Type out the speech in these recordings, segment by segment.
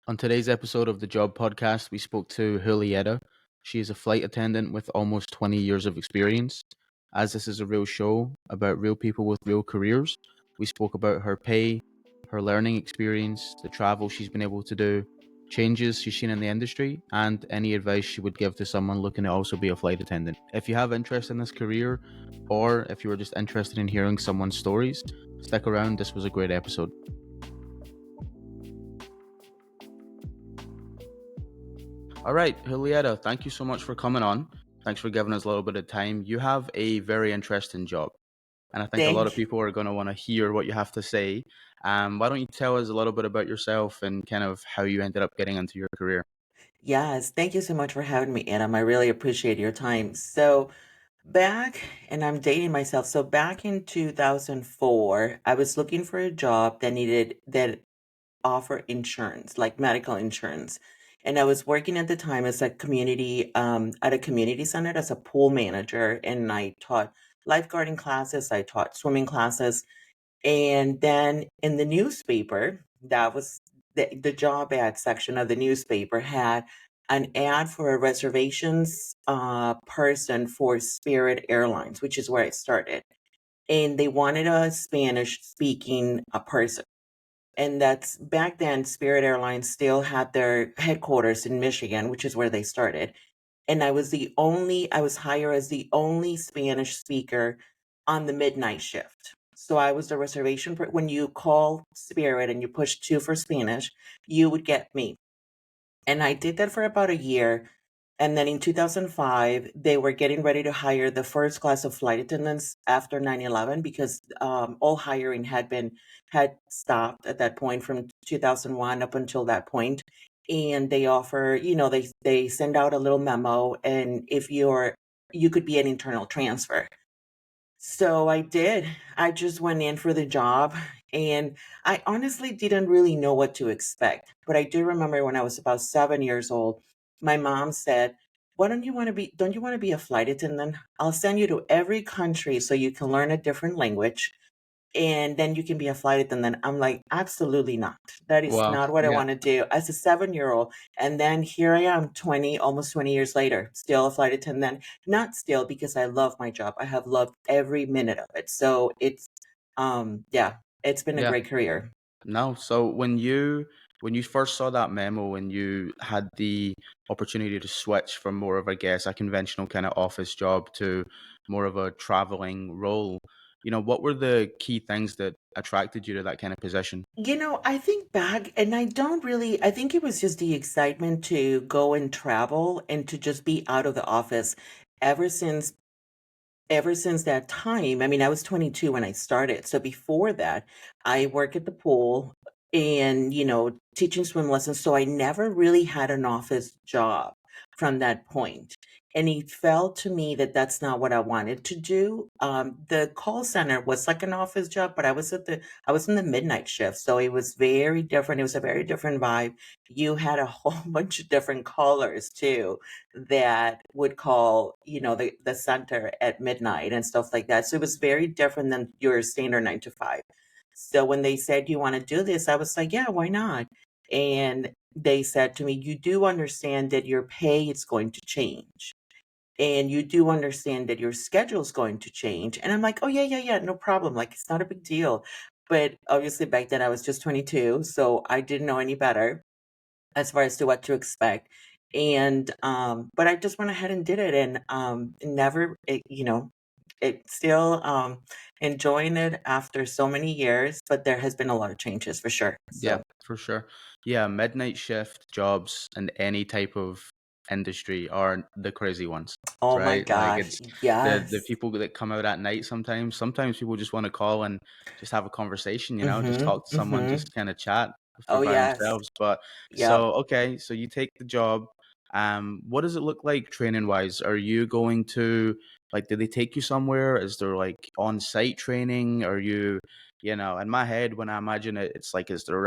On today's episode of the Job Podcast, we spoke to Julieta. She is a flight attendant with almost 20 years of experience. As this is a real show about real people with real careers, we spoke about her pay, her learning experience, the travel she's been able to do, changes she's seen in the industry, and any advice she would give to someone looking to also be a flight attendant. If you have interest in this career, or if you were just interested in hearing someone's stories, stick around. This was a great episode. All right, Julieta, thank you so much for coming on. Thanks for giving us a little bit of time. You have a very interesting job, and I think a lot of Thank people are going to want to hear what you have to say. Why don't you tell us a little bit about yourself and kind of how you ended up getting into your career? Yes, thank you so much for having me, Adam. I really appreciate your time. So back, and I'm dating myself. So back in 2004, I was looking for a job that offer insurance, like medical insurance. And I was working at the time as a community at a community center as a pool manager, and I taught lifeguarding classes, I taught swimming classes. And then in the newspaper, that was the job ad section of the newspaper had an ad for a reservations person for Spirit Airlines, which is where I started. And they wanted a Spanish speaking person. And that's back then, Spirit Airlines still had their headquarters in Michigan, which is where they started. And I was hired as the only Spanish speaker on the midnight shift. So I was the reservation. When you call Spirit and you push two for Spanish, you would get me. And I did that for about a year. And then in 2005, they were getting ready to hire the first class of flight attendants after 9/11 because all hiring had stopped at that point from 2001 up until that point. And they offer, they send out a little memo, and if you could be an internal transfer. So I did. I just went in for the job, and I honestly didn't really know what to expect. But I do remember when I was about 7 years old, my mom said, "Why don't you want to be a flight attendant? I'll send you to every country so you can learn a different language, and then you can be a flight attendant." I'm like, absolutely not. That is Wow. not what I Yeah. want to do as a 7 year old. And then here I am, almost 20 years later, still a flight attendant. Not still, because I love my job. I have loved every minute of it. So yeah, it's been a Yeah. great career. No. So when you first saw that memo and you had the opportunity to switch from more of, I guess, a conventional kind of office job to more of a traveling role, what were the key things that attracted you to that kind of position? I think back, and I think it was just the excitement to go and travel and to just be out of the office. Ever since ever since that time, I mean, I was 22 when I started. So before that, I work at the pool and, teaching swim lessons. So I never really had an office job from that point. And it felt to me that that's not what I wanted to do. The call center was like an office job, but I was in the midnight shift. So it was very different. It was a very different vibe. You had a whole bunch of different callers too that would call, the center at midnight and stuff like that. So it was very different than your standard 9 to 5. So when they said, "You want to do this?" I was like, "Yeah, why not?" And they said to me, "You do understand that your pay is going to change. And you do understand that your schedule is going to change." And I'm like, "Oh, yeah, yeah, yeah, no problem. Like, it's not a big deal." But obviously back then I was just 22, so I didn't know any better as far as to what to expect. And but I just went ahead and did it, and never it still enjoying it after so many years, but there has been a lot of changes for sure. Yeah, So, for sure. Yeah, midnight shift jobs in any type of industry are the crazy ones, oh my right? Like gosh, it's the yes. people that come out at night sometimes. Sometimes people just want to call and just have a conversation, just Mhm. talk to someone, Mhm. just kind of chat for Oh by yes. themselves. But Yep. so okay, so you take the job. What does it look like training wise? Are you going to like, do they take you somewhere? Is there like on-site training? Are you, in my head when I imagine it, it's like, is there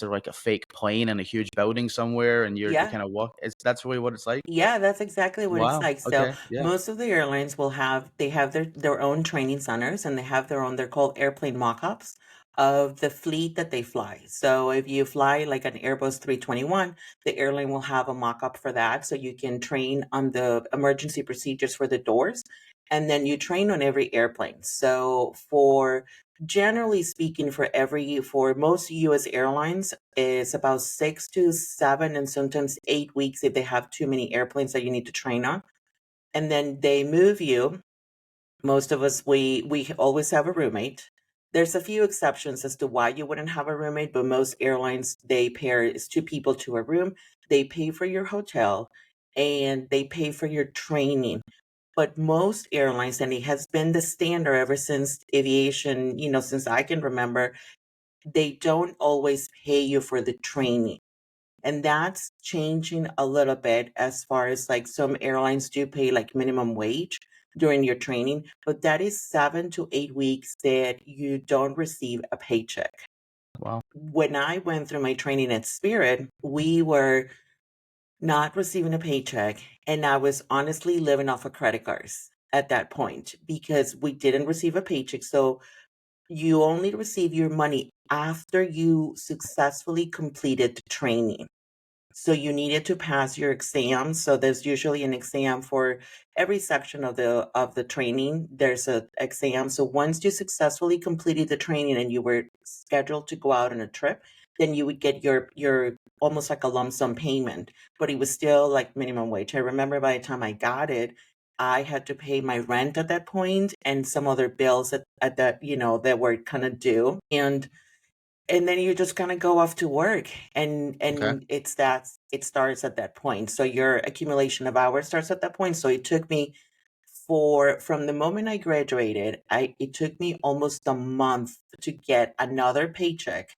like a fake plane in a huge building somewhere and you're Yeah. kind of walk? That's really what it's like? Yeah, that's exactly what it's Wow. like. So Okay. Yeah. most of the airlines they have their own training centers, and they have their own, they're called airplane mock-ups. of the fleet that they fly. So if you fly like an Airbus 321, the airline will have a mock-up for that. So you can train on the emergency procedures for the doors. And then you train on every airplane. So for generally speaking, for most US airlines, it's about 6 to 7 and sometimes 8 weeks if they have too many airplanes that you need to train on. And then they move you. Most of us, we always have a roommate. There's a few exceptions as to why you wouldn't have a roommate, but most airlines, they pair it's two people to a room. They pay for your hotel and they pay for your training. But most airlines, and it has been the standard ever since aviation, since I can remember, they don't always pay you for the training. And that's changing a little bit as far as like some airlines do pay like minimum wage during your training, but that is 7 to 8 weeks that you don't receive a paycheck. Wow. When I went through my training at Spirit, we were not receiving a paycheck, and I was honestly living off of credit cards at that point because we didn't receive a paycheck. So you only receive your money after you successfully completed the training. So you needed to pass your exam. So there's usually an exam for every section of the training. There's a exam. So once you successfully completed the training and you were scheduled to go out on a trip, then you would get your almost like a lump sum payment, but it was still like minimum wage. I remember by the time I got it, I had to pay my rent at that point and some other bills at that, that were kind of due. And then you just kind of go off to work, and Okay. it starts at that point. So your accumulation of hours starts at that point. So it took me from the moment I graduated, it took me almost a month to get another paycheck.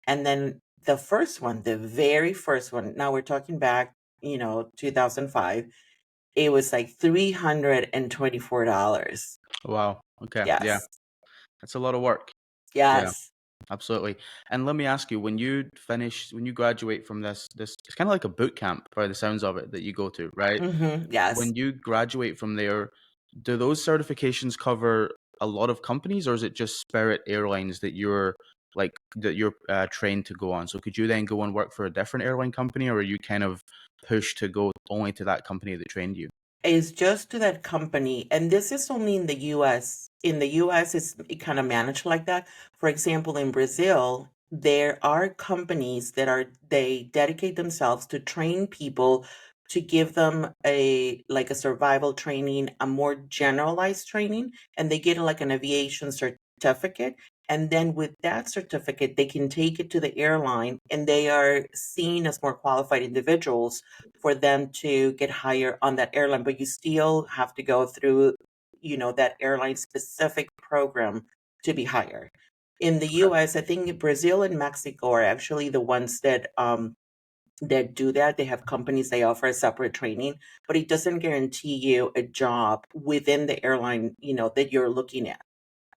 And then the very first one, now we're talking back, 2005, it was like $324. Wow. Okay. Yeah. Yes. That's a lot of work. Yeah. Yes. Absolutely. And let me ask you, when you graduate from this, it's kind of like a boot camp by the sounds of it that you go to, right? Yes. When you graduate from there, do those certifications cover a lot of companies, or is it just Spirit Airlines that you're trained to go on? So could you then go and work for a different airline company, or are you kind of pushed to go only to that company that trained you? Is just to that company, and this is only in the US. In the US, it kind of managed like that. For example, in Brazil, there are companies they dedicate themselves to train people, to give them a survival training, a more generalized training, and they get like an aviation certificate. And then with that certificate, they can take it to the airline, and they are seen as more qualified individuals for them to get hired on that airline, but you still have to go through, that airline specific program to be hired. In the Okay. US, I think Brazil and Mexico are actually the ones that do that. They have companies they offer a separate training, but it doesn't guarantee you a job within the airline, that you're looking at.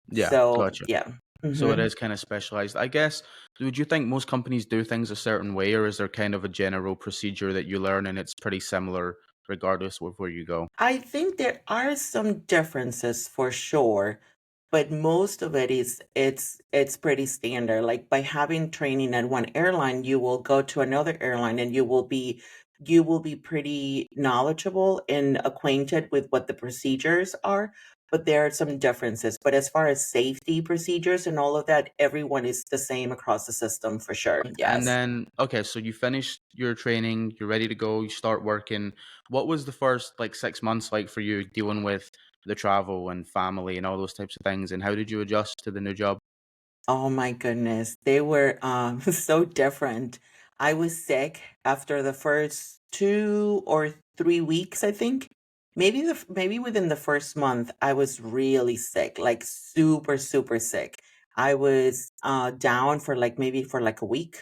Yeah, So gotcha. yeah. So it hmm is kind of specialized. I guess, would you think most companies do things a certain way, or is there kind of a general procedure that you learn and it's pretty similar regardless of where you go? I think there are some differences for sure, but most of it is it's pretty standard. Like by having training at one airline, you will go to another airline and you will be pretty knowledgeable and acquainted with what the procedures are, but there are some differences. But as far as safety procedures and all of that, everyone is the same across the system for sure. And Yes. then, okay, so you finished your training, you're ready to go, you start working. What was the first like 6 months like for you dealing with the travel and family and all those types of things? And how did you adjust to the new job? Oh my goodness. They were so different. I was sick after the first 2 or 3 weeks, I think. Maybe within the first month, I was really sick, like super, super sick. I was down for like a week.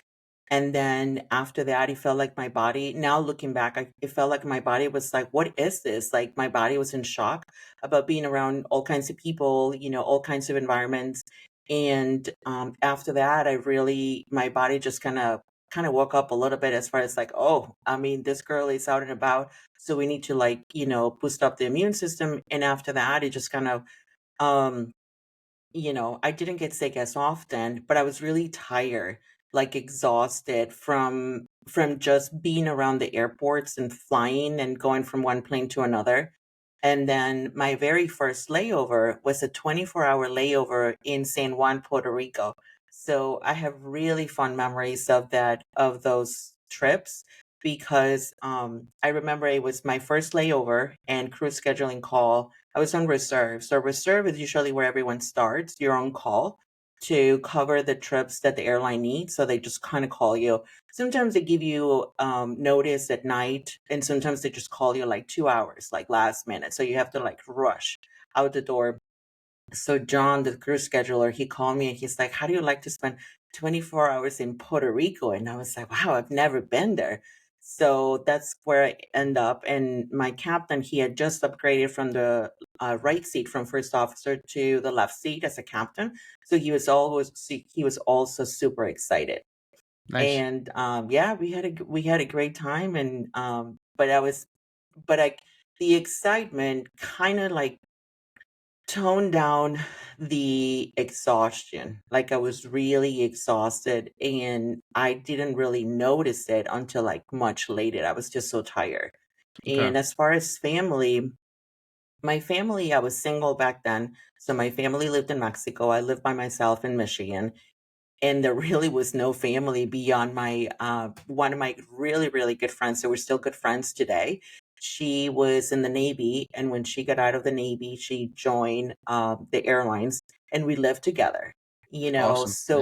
And then after that, it felt like my body, now looking back, it felt like my body was like, what is this? Like my body was in shock about being around all kinds of people, all kinds of environments. And after that, my body just kind of woke up a little bit as far as like, oh, I mean, this girl is out and about, so we need to like, boost up the immune system. And after that, it just kind of um I didn't get sick as often, but I was really tired, like exhausted from just being around the airports and flying and going from one plane to another. And then my very first layover was a 24-hour layover in San Juan, Puerto Rico. So I have really fond memories of those trips because I remember it was my first layover and crew scheduling call. I was on reserve. So reserve is usually where everyone starts. You're on call to cover the trips that the airline needs. So they just kind of call you. Sometimes they give you notice at night, and sometimes they just call you like 2 hours, like last minute. So you have to like rush out the door. So John, the crew scheduler, he called me and he's like, "How do you like to spend 24 hours in Puerto Rico?" And I was like, "Wow, I've never been there." So that's where I end up. And my captain, he had just upgraded from the right seat from first officer to the left seat as a captain. So he was also super excited. Nice. And yeah, we had a great time. And but I the excitement kind of like tone down the exhaustion. Like I was really exhausted and I didn't really notice it until like much later. I was just so tired. Okay. And as far as family, my family, I was single back then. So my family lived in Mexico. I lived by myself in Michigan, and there really was no family beyond my one of my really really good friends, so we're still good friends today. She was in the Navy, and when she got out of the Navy she joined the airlines, and we lived together, Awesome. so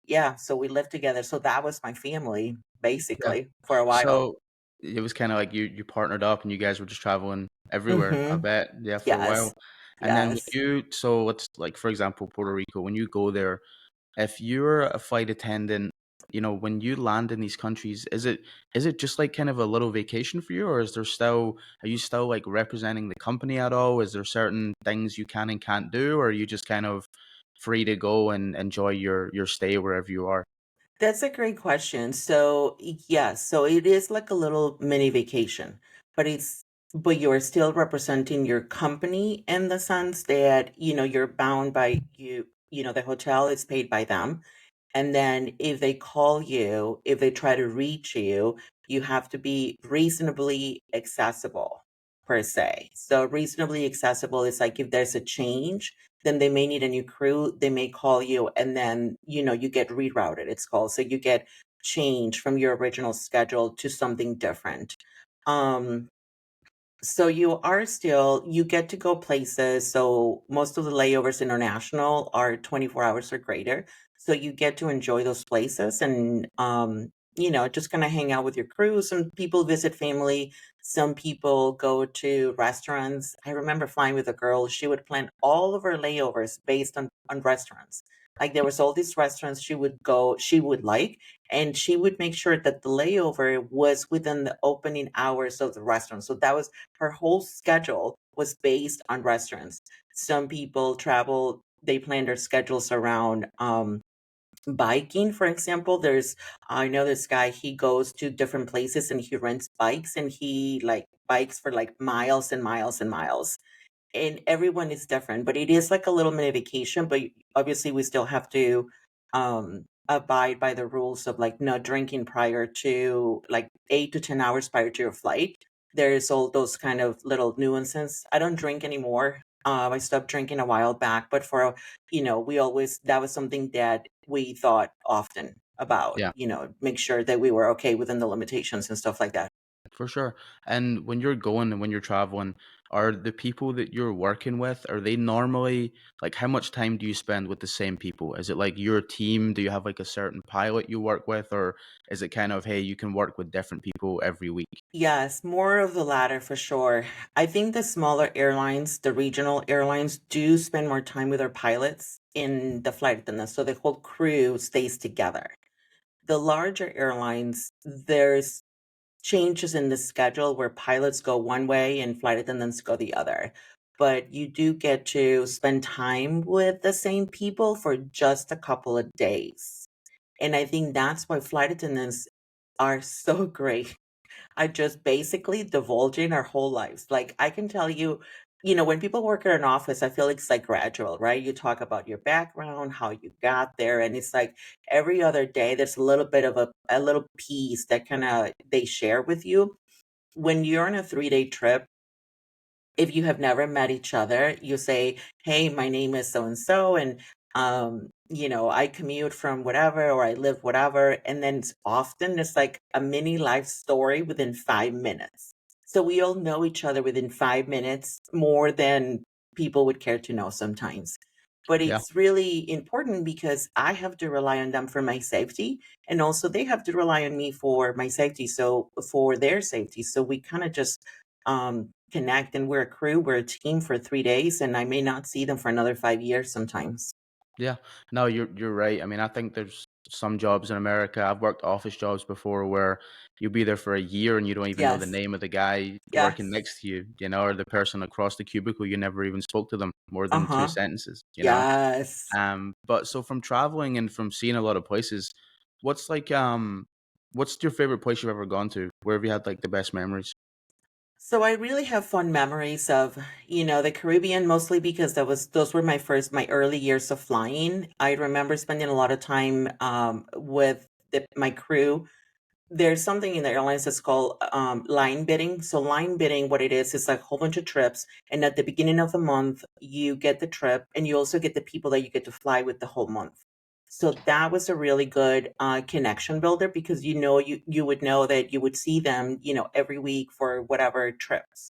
Yeah. we lived together, so that was my family Yeah. basically for a while. So it was kind of like you partnered up and you guys were just traveling everywhere, I Hmm. bet. Yeah, for a while. Yes. And then when Yes. you, so let's like, for example, Puerto Rico, when you go there, if you're a flight attendant, when you land in these countries, is it just like kind of a little vacation for you, or are you still like representing the company at all? Is there certain things you can and can't do, or are you just kind of free to go and enjoy your stay wherever you are? That's a great question. So, yes, so it is like a little mini vacation, but but you're still representing your company in the sense that, you're bound by the hotel is paid by them. And then if they call you, if they try to reach you, you have to be reasonably accessible per se. So reasonably accessible is like if there's a change, then they may need a new crew, they may call you, and then, you get rerouted, it's called. So you get change from your original schedule to something different. Um, so you get to go places. So most of the layovers international are 24 hours or greater. So you get to enjoy those places and, just kind of hang out with your crew. Some people visit family. Some people go to restaurants. I remember flying with a girl. She would plan all of her layovers based on restaurants. Like there was all these restaurants she would like, and she would make sure that the layover was within the opening hours of the restaurant. So that was her whole schedule was based on restaurants. Some people travel, they plan their schedules around biking, for example. I know this guy, he goes to different places and he rents bikes and he like bikes for like miles and miles and miles, and everyone is different, but it is like a little mini vacation. But obviously we still have to abide by the rules of like no drinking prior to like 8 to 10 hours prior to your flight. There's all those kind of little nuances. I don't drink anymore. I stopped drinking a while back, but we always, that was something that we thought often about, Yeah. make sure that we were okay within the limitations and stuff like that. For sure. And when you're going and when you're traveling, are the people that you're working with, are they normally like how much time do you spend with the same people? Is it like your team? Do you have like a certain pilot you work with, or is it kind of, hey, you can work with different people every week? Yes, more of the latter for sure. I think the smaller airlines, the regional airlines, do spend more time with their pilots in the flight attendants, so the whole crew stays together. The larger airlines, there's changes in the schedule where pilots go one way and flight attendants go the other. But you do get to spend time with the same people for just a couple of days. And I think that's why flight attendants are so great. I just basically divulging our whole lives. Like I can tell you when people work in an office, I feel it's like gradual, right? You talk about your background, how you got there, and it's like every other day there's a little bit of a little piece that kind of they share with you. When you're on a 3-day trip, if you have never met each other, you say, "Hey, my name is so and so, and I commute from whatever or I live whatever," and then often it's like a mini life story within 5 minutes. So we all know each other within 5 minutes more than people would care to know sometimes. But Yeah. it's really important because I have to rely on them for my safety, and also they have to rely on me for my safety. So for their safety, so we kind of just connect, and we're a crew, we're a team for 3 days, and I may not see them for another 5 years sometimes. Yeah. No, you're right. I mean, I think there's some jobs in America. I've worked office jobs before where you'll be there for a year and you don't even know the Yes. name of the guy working Yes. next to you, or the person across the cubicle. You never even spoke to them more than two Uh-huh. sentences. Yes. But so from traveling and from seeing a lot of places, what's like what's your favorite place you've ever gone to? Where have you had like the best memories? So I really have fond memories of, the Caribbean, mostly because those were my early years of flying. I remember spending a lot of time with my crew. There's something in the airlines that's called line bidding. So line bidding, what it is like a whole bunch of trips, and at the beginning of the month, you get the trip, and you also get the people that you get to fly with the whole month. So that was a really good connection builder, because you would know that you would see them, every week for whatever trips,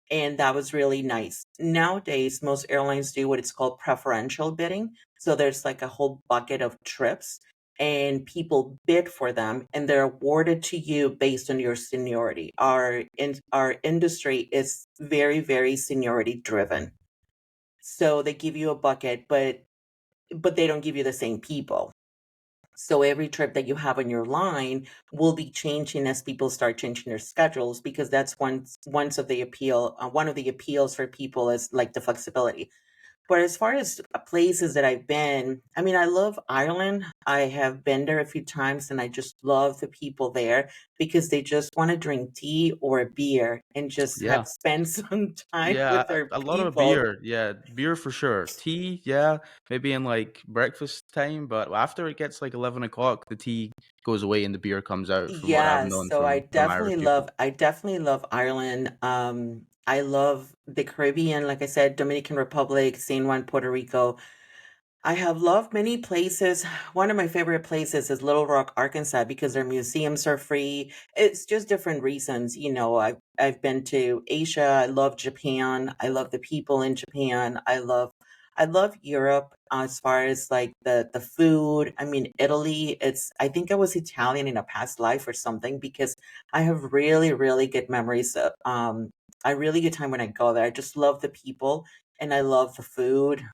and that was really nice. Nowadays, most airlines do what it's called preferential bidding. So there's like a whole bucket of trips, and people bid for them, and they're awarded to you based on your seniority. Our industry is very, very seniority driven. So they give you a bucket, but they don't give you the same people. So every trip that you have on your line will be changing as people start changing their schedules, because that's one of the appeals for people is like the flexibility. But as far as places that I've been, I mean, I love Ireland. I have been there a few times, and I just love the people there, because they just want to drink tea or a beer and just Yeah. have spent some time Yeah, with their a lot of people. beer. Yeah, beer for sure. Tea, yeah, maybe in like breakfast time, but after it gets like 11 o'clock, the tea goes away and the beer comes out. From what I've Yes, known so I from definitely Irish people. love I definitely love Ireland. I love the Caribbean, like I said, Dominican Republic, San Juan, Puerto Rico. I have loved many places. One of my favorite places is Little Rock, Arkansas, because their museums are free. It's just different reasons. I've been to Asia. I love Japan. I love the people in Japan. I love Europe as far as like the food. I mean, Italy, I think I was Italian in a past life or something, because I have really, really good memories of a really good time when I go there. I just love the people, and I love the food.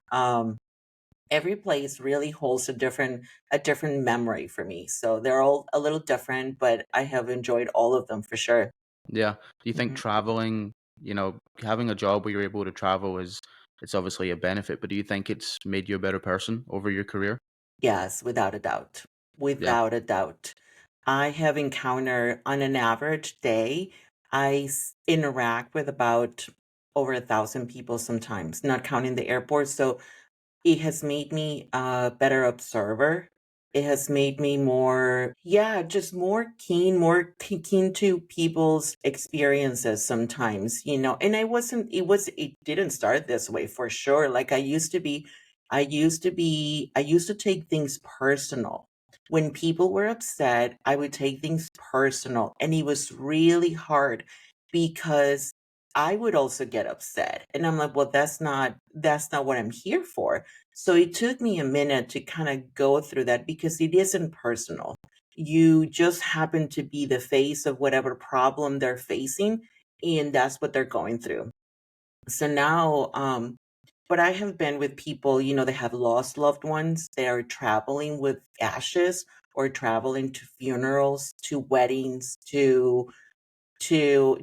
Every place really holds a different memory for me. So they're all a little different, but I have enjoyed all of them for sure. Yeah. Do you think Mhm. traveling, having a job where you're able to travel it's obviously a benefit, but do you think it's made you a better person over your career? Yes, without a doubt. Yeah. Without a doubt. I have encountered, on an average day, interact with about over 1,000 people sometimes, not counting the airport. So it has made me a better observer. It has made me more, yeah, just more keen, keen to people's experiences sometimes. And it didn't start this way for sure. Like I used to take things personal. When people were upset, I would take things personal. And it was really hard, because I would also get upset. And I'm like, well, that's not what I'm here for. So it took me a minute to kind of go through that, because it isn't personal. You just happen to be the face of whatever problem they're facing, and that's what they're going through. So now, but I have been with people, they have lost loved ones. They are traveling with ashes, or traveling to funerals, to weddings, to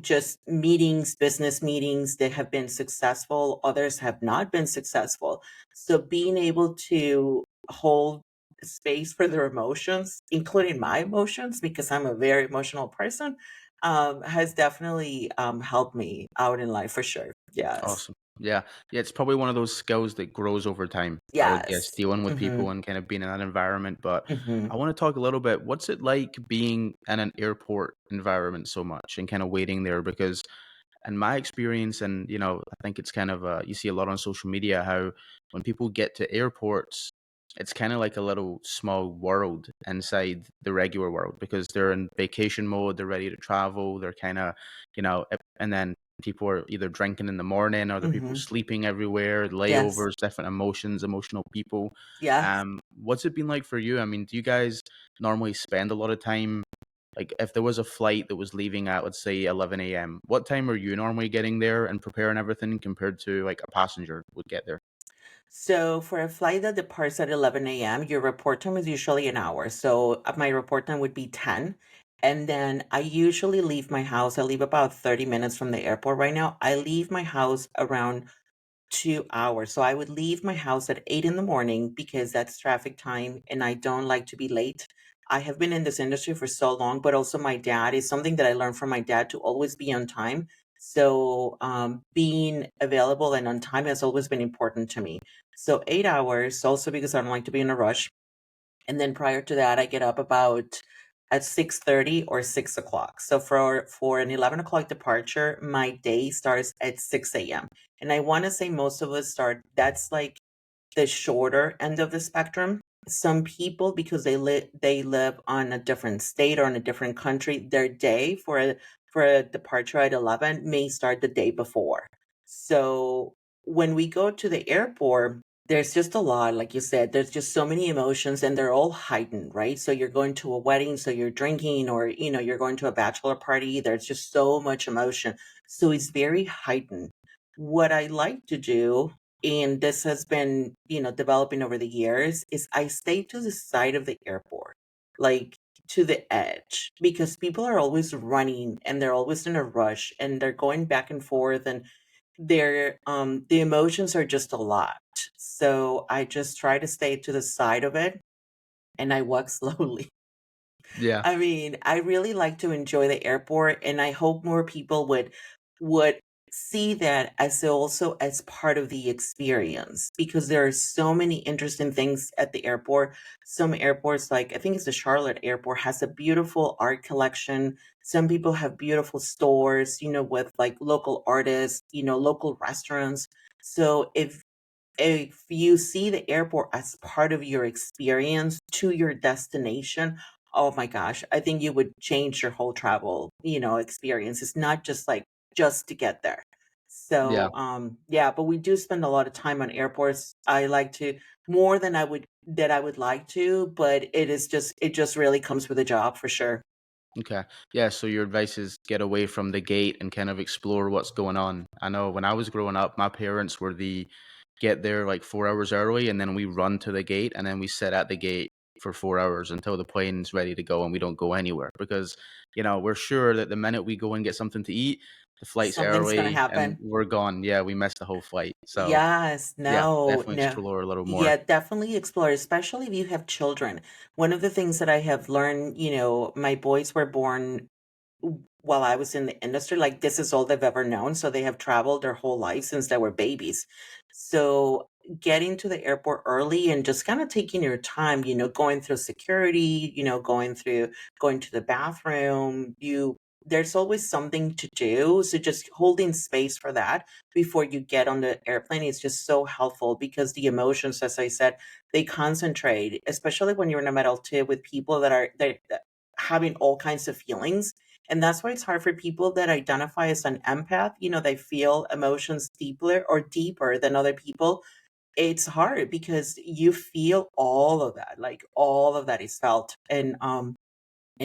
just meetings, business meetings that have been successful, others have not been successful. So being able to hold space for their emotions, including my emotions, because I'm a very emotional person, has definitely helped me out in life for sure. Yes. Awesome. Yeah. Yeah, it's probably one of those skills that grows over time, I would guess, Yes. dealing with people Mhm. and kind of being in that environment. But I Mhm. want to talk a little bit, what's it like being in an airport environment so much and kind of waiting there? Because in my experience, and I think it's kind of you see a lot on social media how when people get to airports, it's kind of like a little small world inside the regular world because they're in vacation mode, they're ready to travel, they're kind of, and then people are either drinking in the morning or the people Mhm. sleeping everywhere, Yes. layovers, different emotions, emotional people. Yes. What's it been like for you? I mean, do you guys normally spend a lot of time, like, if there was a flight that was leaving at, let's say, 11 a.m., what time are you normally getting there and preparing everything compared to like a passenger would get there? So for a flight that departs at 11 a.m., your report time is usually an hour. So my report time would be 10. And then I usually leave my house. I leave about 30 minutes from the airport right now. I leave my house around 2 hours. So I would leave my house at 8 in the morning because that's traffic time and I don't like to be late. I have been in this industry for so long, but also my dad is something that I learned from my dad to always be on time. So being available and on time has always been important to me. So 8 hours, also because I don't like to be in a rush. And then prior to that, I get up about at 6:30 or 6 o'clock. So for an 11 o'clock departure, my day starts at 6 a.m. And I want to say most of us start. That's like the shorter end of the spectrum. Some people, because they live on a different state or in a different country, their day for a departure at 11 may start the day before. So when we go to the airport, there's just a lot, like you said, there's just so many emotions and they're all heightened, right? So you're going to a wedding, so you're drinking, or you're going to a bachelor party. There's just so much emotion. So it's very heightened. What I like to do, and this has been, developing over the years, is I stay to the side of the airport, like to the edge, because people are always running and they're always in a rush and they're going back and forth and the emotions are just a lot. So I just try to stay to the side of it and I walk slowly. Yeah. I mean, I really like to enjoy the airport, and I hope more people would see that as also as part of the experience because there are so many interesting things at the airport. Some airports, like I think it's the Charlotte airport, has a beautiful art collection. Some people have beautiful stores, with like local artists, local restaurants. So if you see the airport as part of your experience to your destination, oh my gosh, I think you would change your whole travel, experience. It's not just like just to get there. Yeah. So, yeah, but we do spend a lot of time on airports. I like to more than I would like to, but it just really comes with a job for sure. Okay. Yeah, so your advice is get away from the gate and kind of explore what's going on. I know when I was growing up, my parents were the get there like 4 hours early and then we run to the gate and then we sit at the gate for 4 hours until the plane's ready to go and we don't go anywhere because, we're sure that the minute we go and get something to eat, the flight's Something's gonna early and happen. we're gone. Yeah, we missed the whole flight. So, Yes, yeah, no, definitely no. explore a little more. Yeah, definitely explore, especially if you have children. One of the things that I have learned, my boys were born while I was in the industry, like this is all they've ever known. So they have traveled their whole life since they were babies. So getting to the airport early and just kind of taking your time, going through security, going to the bathroom, there's always something to do. So just holding space for that before you get on the airplane is just so helpful because the emotions, as I said, they concentrate, especially when you're in a middle too with people that having all kinds of feelings. And that's why it's hard for people that identify as an empath. They feel emotions deeper than other people. It's hard because you feel all of that, like all of that is felt. And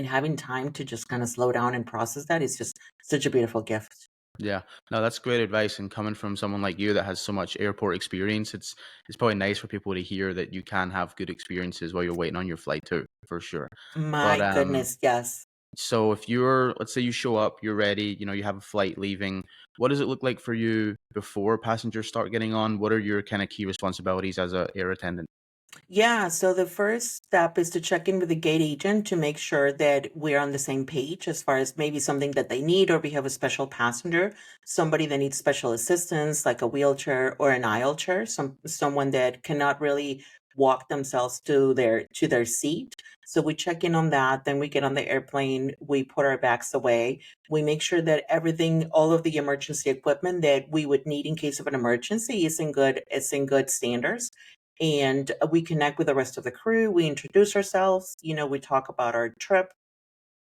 having time to just kind of slow down and process that is just such a beautiful gift. Yeah. No, that's great advice. And coming from someone like you that has so much airport experience, it's probably nice for people to hear that you can have good experiences while you're waiting on your flight too, for sure. My But goodness, yes. so if you're, let's say you show up, you're ready, you have a flight leaving. What does it look like for you before passengers start getting on? What are your kind of key responsibilities as a air attendant? Yeah, so the first step is to check in with the gate agent to make sure that we're on the same page as far as maybe something that they need, or we have a special passenger, somebody that needs special assistance, like a wheelchair or an aisle chair, someone that cannot really walk themselves to their seat. So we check in on that, then we get on the airplane, we put our bags away, we make sure that everything, all of the emergency equipment that we would need in case of an emergency is in good standards, and we connect with the rest of the crew. We introduce ourselves. We talk about our trip,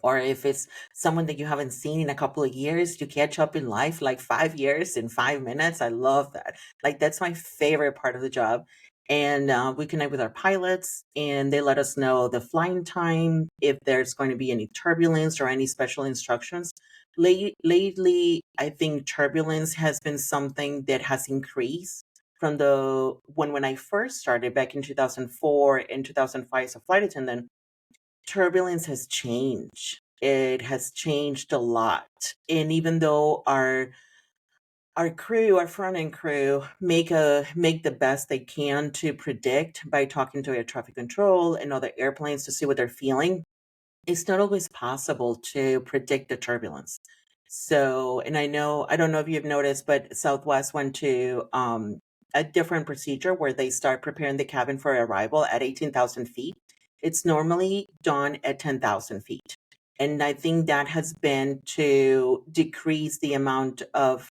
or if it's someone that you haven't seen in a couple of years, you catch up in life like 5 years in 5 minutes. I love that. Like, that's my favorite part of the job. And we connect with our pilots, and they let us know the flying time, if there's going to be any turbulence or any special instructions. Lately, I think turbulence has been something that has increased from the when I first started back in 2004 and 2005 as a flight attendant. Turbulence has changed. It has changed a lot. And even though our crew, our front end crew, make the best they can to predict by talking to air traffic control and other airplanes to see what they're feeling, it's not always possible to predict the turbulence. So, and I don't know if you've noticed, but Southwest went to a different procedure where they start preparing the cabin for arrival at 18,000 feet. It's normally done at 10,000 feet. And I think that has been to decrease the amount of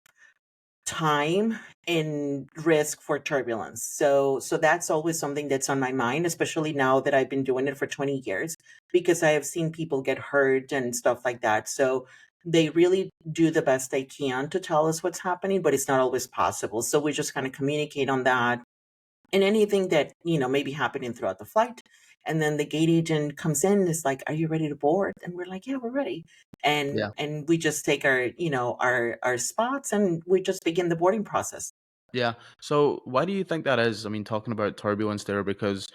time and risk for turbulence. So that's always something that's on my mind, especially now that I've been doing it for 20 years, because I have seen people get hurt and stuff like that. So they really do the best they can to tell us what's happening, but it's not always possible. So we just kind of communicate on that and anything that, may be happening throughout the flight. And then the gate agent comes in and is like, "Are you ready to board?" And we're like, "Yeah, we're ready." And Yeah. we just take our spots, and we just begin the boarding process. Yeah. So why do you think that is? I mean, talking about turbulence there, because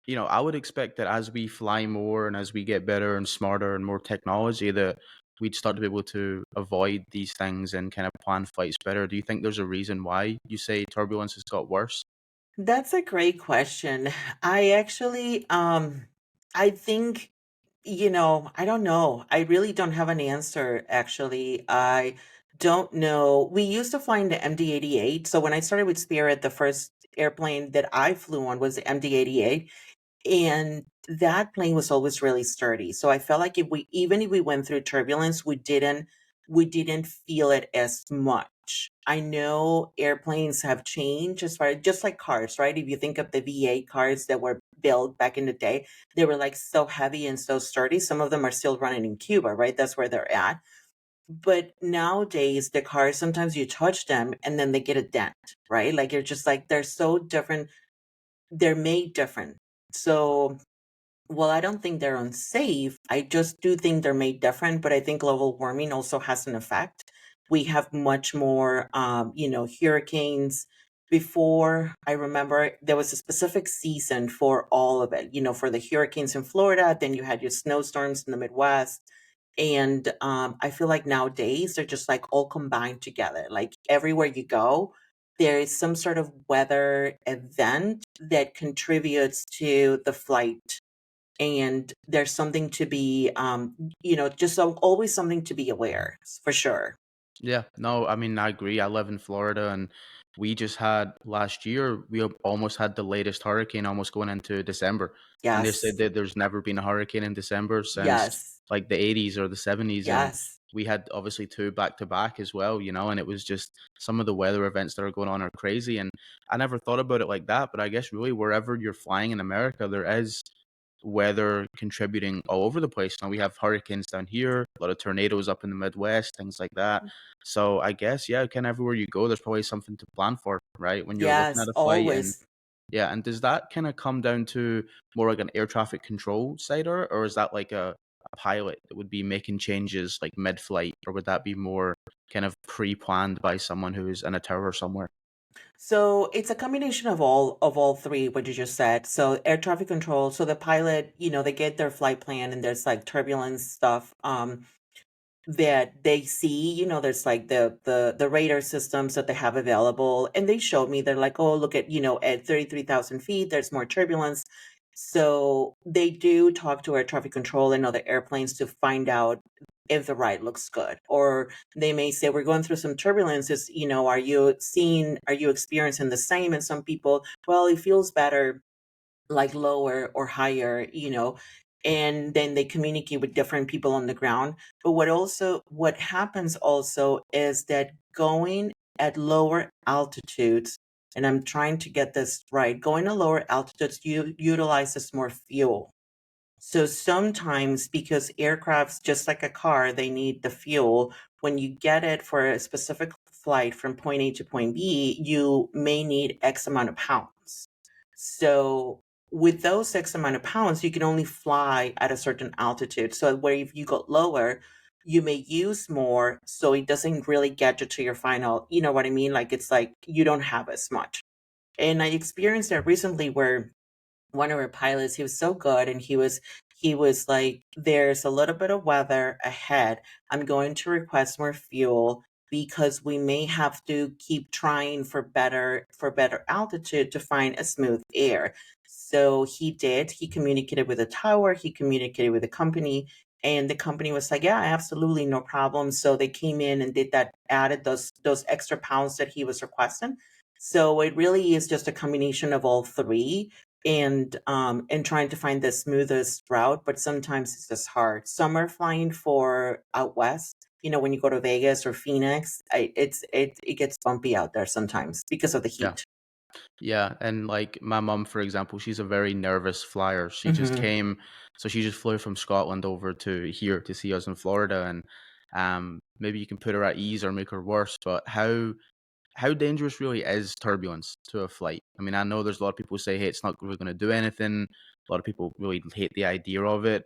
I would expect that as we fly more and as we get better and smarter and more technology, that we'd start to be able to avoid these things and kind of plan flights better. Do you think there's a reason why you say turbulence has got worse? That's a great question. I actually, I think, I don't know. I really don't have an answer, actually. I don't know. We used to fly in the MD-88. So when I started with Spirit, the first airplane that I flew on was the MD-88. And that plane was always really sturdy. So I felt like if we went through turbulence, we didn't feel it as much. I know airplanes have changed as far just like cars, right? If you think of the V8 cars that were built back in the day, they were like so heavy and so sturdy. Some of them are still running in Cuba, right? That's where they're at. But nowadays, the cars, sometimes you touch them and then they get a dent, right? Like you're just like, they're so different. They're made different. So, well, I don't think they're unsafe. I just do think they're made different, but I think global warming also has an effect. We have much more, hurricanes. Before, I remember there was a specific season for all of it, for the hurricanes in Florida. Then you had your snowstorms in the Midwest. And I feel like nowadays they're just like all combined together. Like everywhere you go, there is some sort of weather event that contributes to the flight, and there's something to be just always something to be aware, for sure. Yeah, no, I mean, I agree. I live in Florida, and we just had last year, almost had the latest hurricane almost going into December. And they said Yes, that there's never been a hurricane in December since yes, like the 80s or the 70s. And yes. we had obviously two back to back as well, and it was just some of the weather events that are going on are crazy. And I never thought about it like that, but I guess really wherever you're flying in America, there is weather contributing all over the place. Now we have hurricanes down here, a lot of tornadoes up in the Midwest, things like that. So I guess yeah, kind of everywhere you go, there's probably something to plan for, right? When you're looking Yes, at a flight, and always. yeah, and does that kind of come down to more like an air traffic control side, or is that like a pilot that would be making changes like mid-flight, or would that be more kind of pre-planned by someone who's in a tower somewhere? So it's a combination of all three, what you just said. So air traffic control, so the pilot, they get their flight plan, and there's like turbulence stuff. that they see, there's like the radar systems that they have available, and they showed me, they're like, oh, look at, at 33,000 feet there's more turbulence. So they do talk to air traffic control and other airplanes to find out if the ride looks good, or they may say, we're going through some turbulences, are you experiencing the same? And some people, well, it feels better like lower or higher, and then they communicate with different people on the ground. But what happens also is that going at lower altitudes, and I'm trying to get this right, going to lower altitudes, you utilizes more fuel. So sometimes, because aircrafts, just like a car, they need the fuel. When you get it for a specific flight from point A to point B, you may need X amount of pounds. So with those X amount of pounds, you can only fly at a certain altitude. So where if you go lower, you may use more. So it doesn't really get you to your final, you know what I mean? Like it's like you don't have as much. And I experienced that recently where one of our pilots, he was so good, and he was like, there's a little bit of weather ahead, I'm going to request more fuel because we may have to keep trying for better altitude to find a smooth air. So he communicated with the tower, he communicated with the company, and the company was like, yeah, absolutely, no problem. So they came in and did that, added those extra pounds that he was requesting. So it really is just a combination of all three, and trying to find the smoothest route, but sometimes it's just hard. Some are flying for out west. When you go to Vegas or Phoenix, it gets bumpy out there sometimes because of the Yeah. heat. Yeah, and like my mum, for example, she's a very nervous flyer. She just Hmm. came, so she just flew from Scotland over to here to see us in Florida, and maybe you can put her at ease or make her worse. But how dangerous really is turbulence to a flight? I mean, I know there's a lot of people who say, hey, it's not really going to do anything. A lot of people really hate the idea of it.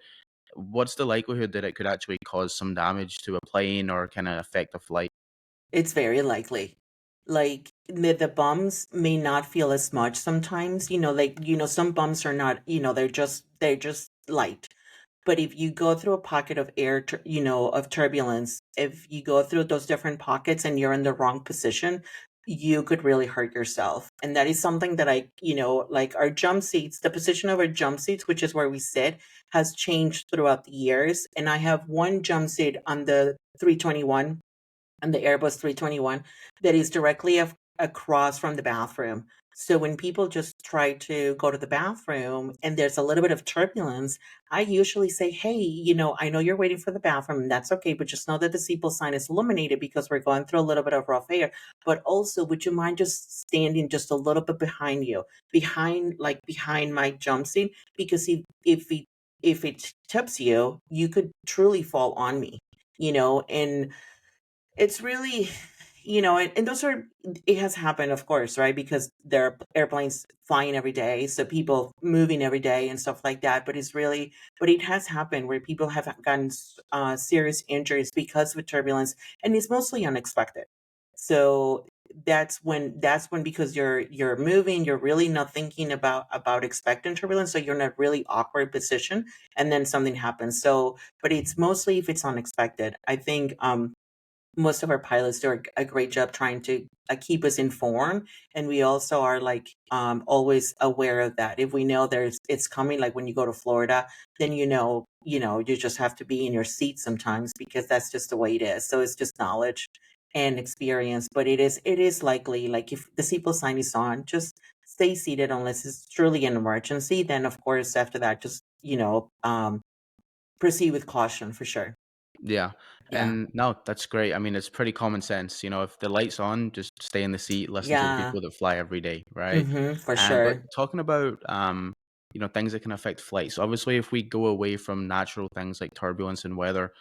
What's the likelihood that it could actually cause some damage to a plane or kind of affect a flight? It's very likely. Like the bumps may not feel as much sometimes. Like some bumps are not. They're just light. But if you go through a pocket of air, of turbulence, if you go through those different pockets and you're in the wrong position, you could really hurt yourself. And that is something that like our jump seats, the position of our jump seats, which is where we sit, has changed throughout the years. And I have one jump seat on the 321 and the Airbus 321 that is directly across from the bathroom. So when people just try to go to the bathroom and there's a little bit of turbulence, I usually say, hey, I know you're waiting for the bathroom, and that's okay, but just know that the seatbelt sign is illuminated because we're going through a little bit of rough air. But also, would you mind just standing just a little bit behind you, behind my jump seat? Because if it tips you, you could truly fall on me, and it's really, and those are, it has happened, of course, right? Because there are airplanes flying every day, so people moving every day and stuff like that. But it has happened where people have gotten serious injuries because of turbulence, and it's mostly unexpected. So that's when because you're moving, you're really not thinking about expecting turbulence, so you're in a really awkward position, and then something happens. So, but it's mostly if it's unexpected. I think most of our pilots do a great job trying to keep us informed, and we also are like always aware of that. If we know it's coming, like when you go to Florida, then you just have to be in your seat sometimes because that's just the way it is. So it's just knowledge and experience, but it is likely, like if the seatbelt sign is on, just stay seated unless it's truly an emergency. Then of course after that, just proceed with caution for sure. Yeah, Yeah. and no, that's great. I mean, it's pretty common sense. If the light's on, just stay in the seat, listen to the Yeah. people that fly every day, right? For But sure. talking about things that can affect flights. Obviously, if we go away from natural things like turbulence and weather,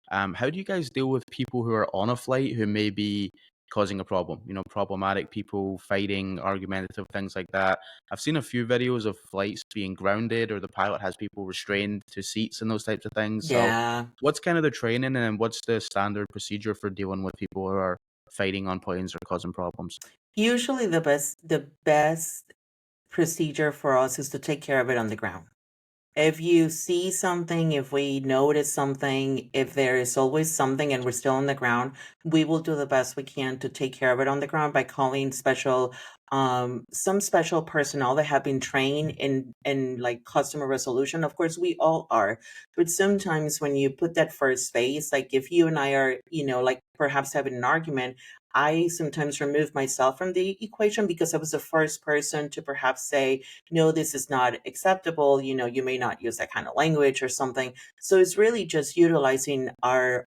how do you guys deal with people who are on a flight who may be causing a problem? Problematic people, fighting, argumentative, things like that. I've seen a few videos of flights being grounded, or the pilot has people restrained to seats and those types of things. So Yeah. what's kind of the training, and what's the standard procedure for dealing with people who are fighting on planes or causing problems? Usually the best procedure for us is to take care of it on the ground. If you see something, if we notice something, if there is always something and we're still on the ground, we will do the best we can to take care of it on the ground by calling some special personnel that have been trained in like customer resolution. Of course, we all are, but sometimes when you put that first phase, like if you and I are, like perhaps having an argument, I sometimes remove myself from the equation because I was the first person to perhaps say, no, this is not acceptable. You may not use that kind of language or something. So it's really just utilizing our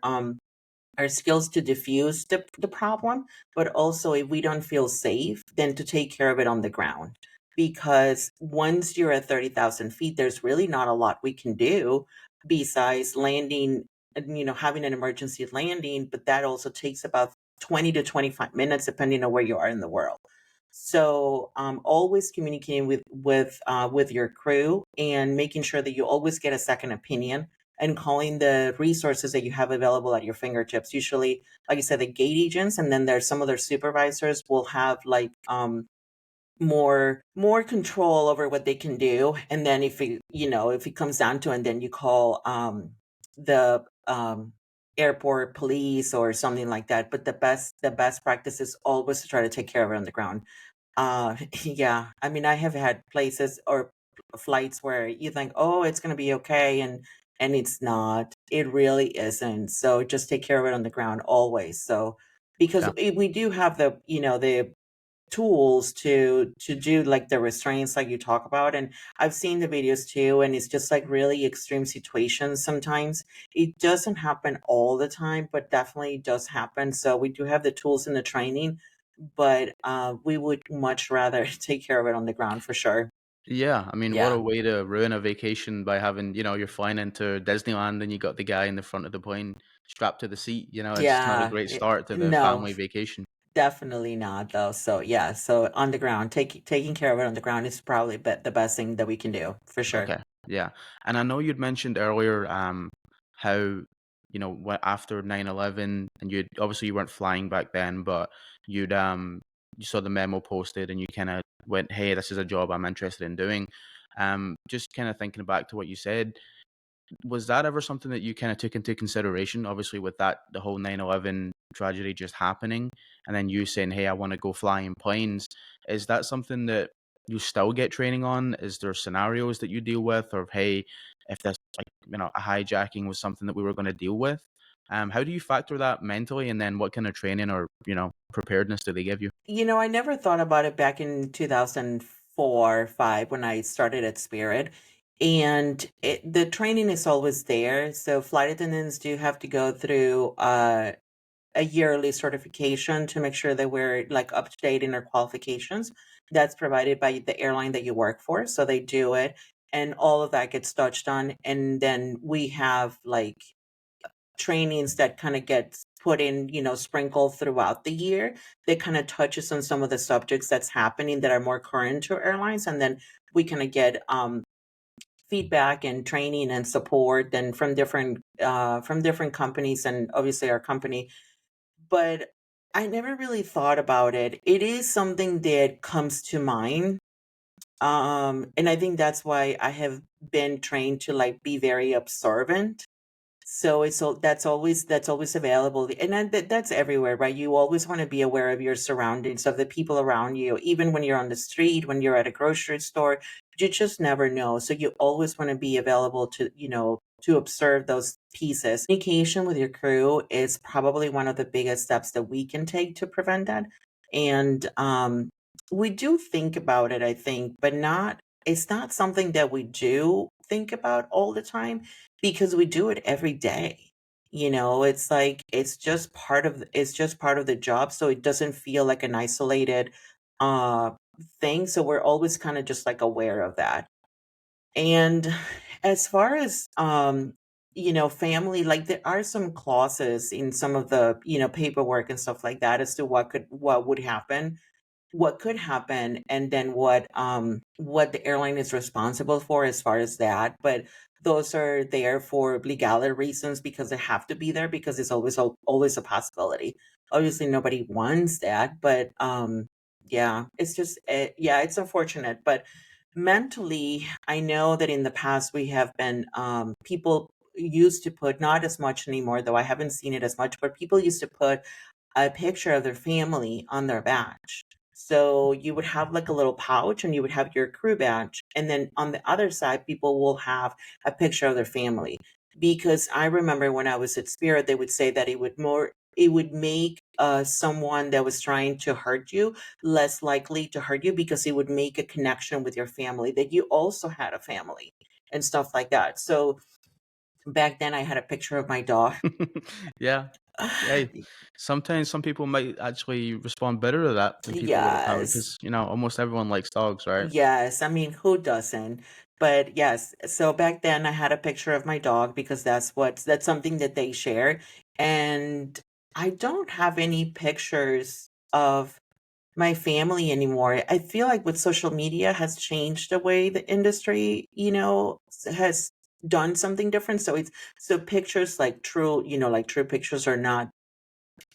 skills to diffuse the problem, but also if we don't feel safe, then to take care of it on the ground. Because once you're at 30,000 feet, there's really not a lot we can do besides landing, having an emergency landing, but that also takes about 20 to 25 minutes, depending on where you are in the world. So always communicating with your crew and making sure that you always get a second opinion and calling the resources that you have available at your fingertips. Usually, like I said, the gate agents, and then there's some other supervisors will have like more control over what they can do. And then if it comes down to it, and then you call the airport police or something like that. But the best practice is always to try to take care of it on the ground. Yeah, I mean, I have had places or flights where you think, oh, it's going to be okay, and it's not. It really isn't. So just take care of it on the ground always. So because Yeah. we do have the tools to do like the restraints like you talk about, and I've seen the videos too, and it's just like really extreme situations. Sometimes it doesn't happen all the time, but definitely does happen. So we do have the tools and the training, but we would much rather take care of it on the ground for sure. Yeah, I mean, what a Yeah. way to ruin a vacation by having, you're flying into Disneyland and you got the guy in the front of the plane strapped to the seat. It's not a Yeah. great start to the No, family vacation. definitely not though. So yeah, so on the ground, taking care of it on the ground is probably the best thing that we can do for sure. Okay, yeah. And I know you'd mentioned earlier how, after 9/11, and you'd obviously you weren't flying back then, but you saw the memo posted and you kind of went, "Hey, this is a job I'm interested in doing." Just kind of thinking back to what you said, was that ever something that you kind of took into consideration? Obviously, with that, the whole 9/11 tragedy just happening, and then you saying, "Hey, I want to go fly in planes." Is that something that you still get training on? Is there scenarios that you deal with, or hey, if this like a hijacking was something that we were going to deal with? How do you factor that mentally, and then what kind of training or preparedness do they give you? I never thought about it back in 2004, 5 when I started at Spirit. And the training is always there. So flight attendants do have to go through a yearly certification to make sure that we're like up to date in our qualifications. That's provided by the airline that you work for. So they do it, and all of that gets touched on. And then we have like trainings that kind of gets put in, sprinkled throughout the year that kind of touches on some of the subjects that's happening that are more current to airlines. And then we kind of get feedback and training and support and from different companies and obviously our company. But I never really thought about it. It is something that comes to mind. And I think that's why I have been trained to like be very observant. So that's always available, and that's everywhere, right? You always want to be aware of your surroundings, of the people around you, even when you're on the street, when you're at a grocery store. You just never know, so you always want to be available to observe those pieces. Communication with your crew is probably one of the biggest steps that we can take to prevent that, and we do think about it, I think, but not. It's not something that we do think about all the time because we do it every day. It's like it's just part of the job, so it doesn't feel like an isolated uh thing. So we're always kind of just like aware of that. And as far as family, like there are some clauses in some of the, paperwork and stuff like that as to what would happen, what could happen, and then what the airline is responsible for as far as that. But those are there for legality reasons because they have to be there because it's always a possibility. Obviously nobody wants that, but yeah, it's just yeah, it's unfortunate. But mentally, I know that in the past we have been, people used to put, not as much anymore, though I haven't seen it as much, but people used to put a picture of their family on their badge. So you would have like a little pouch and you would have your crew badge. And then on the other side, people will have a picture of their family. Because I remember when I was at Spirit, they would say that it would make someone that was trying to hurt you less likely to hurt you because it would make a connection with your family, that you also had a family and stuff like that. So back then I had a picture of my dog. Yeah. Hey, sometimes some people might actually respond better to that than people with a power Yes. because, almost everyone likes dogs, right? Yes, I mean, who doesn't? But yes, so back then I had a picture of my dog because that's something that they share. And I don't have any pictures of my family anymore. I feel like with social media has changed the way the industry, has done something different. So pictures like true, like true pictures are not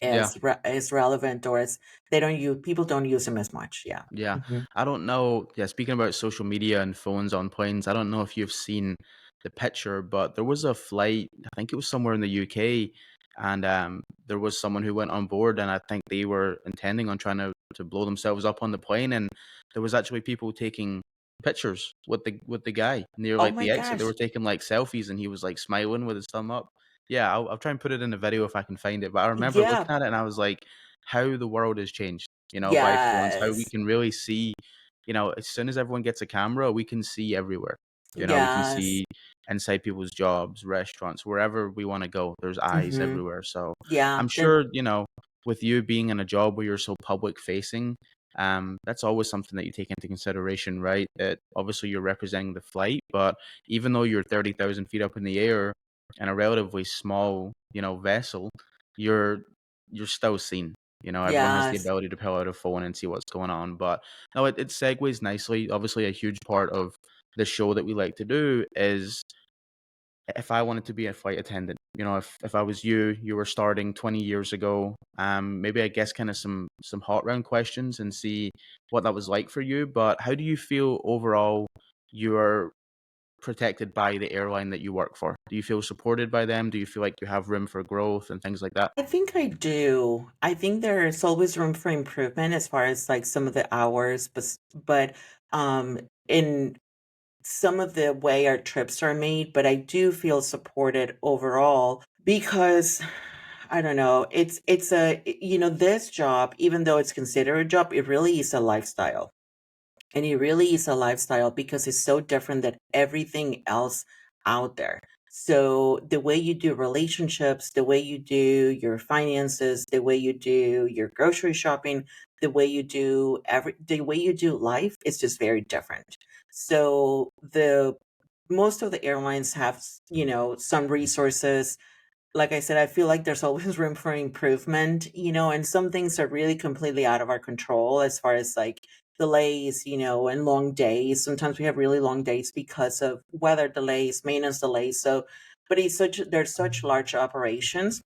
Yeah. as relevant, or as they don't use people don't use them as much. Yeah. Yeah. Mhm. I don't know. Yeah, speaking about social media and phones on planes, I don't know if you've seen the picture, but there was a flight, I think it was somewhere in the UK, and there was someone who went on board, and I think they were intending on trying to blow themselves up on the plane, and there was actually people taking pictures with the guy near Oh like my the exit. They were gosh. taking like selfies, and he was like smiling with his thumb up. Yeah, I'll try and put it in a video if I can find it. But I remember Yeah. looking at it, and I was like, how the world has changed, by phones, how we Yes. can really see, as soon as everyone gets a camera, we can see everywhere. We can Yes. see inside people's jobs, restaurants, wherever we want to go. There's eyes Hmm. everywhere. So Yeah. I'm Then sure, with you being in a job where you're so public facing, that's always something that you take into consideration, right? That obviously you're representing the flight, but even though you're 30,000 feet up in the air in a relatively small, vessel, you're you're still seen. Everyone has the yes. ability to pull out a phone and see what's going on. But no, it segues nicely. Obviously, a huge part of the show that we like to do is if I wanted to be a flight attendant, if I was you, you were starting 20 years ago, maybe I guess kind of some hot round questions and see what that was like for you. But how do you feel overall you are protected by the airline that you work for? Do you feel supported by them? Do you feel like you have room for growth and things like that? I think I do. I think there's always room for improvement as far as like some of the hours, but in some of the way our trips are made, but I do feel supported overall because I don't know, this job, even though it's considered a job, it really is a lifestyle. And it really is a lifestyle because it's so different than everything else out there. So the way you do relationships, the way you do your finances, the way you do your grocery shopping, the way you do life is just very different. So the most of the airlines have, some resources. Like I said, I feel like there's always room for improvement, and some things are really completely out of our control as far as like delays, and long days. Sometimes we have really long days because of weather delays, maintenance delays. So, but there's such large operations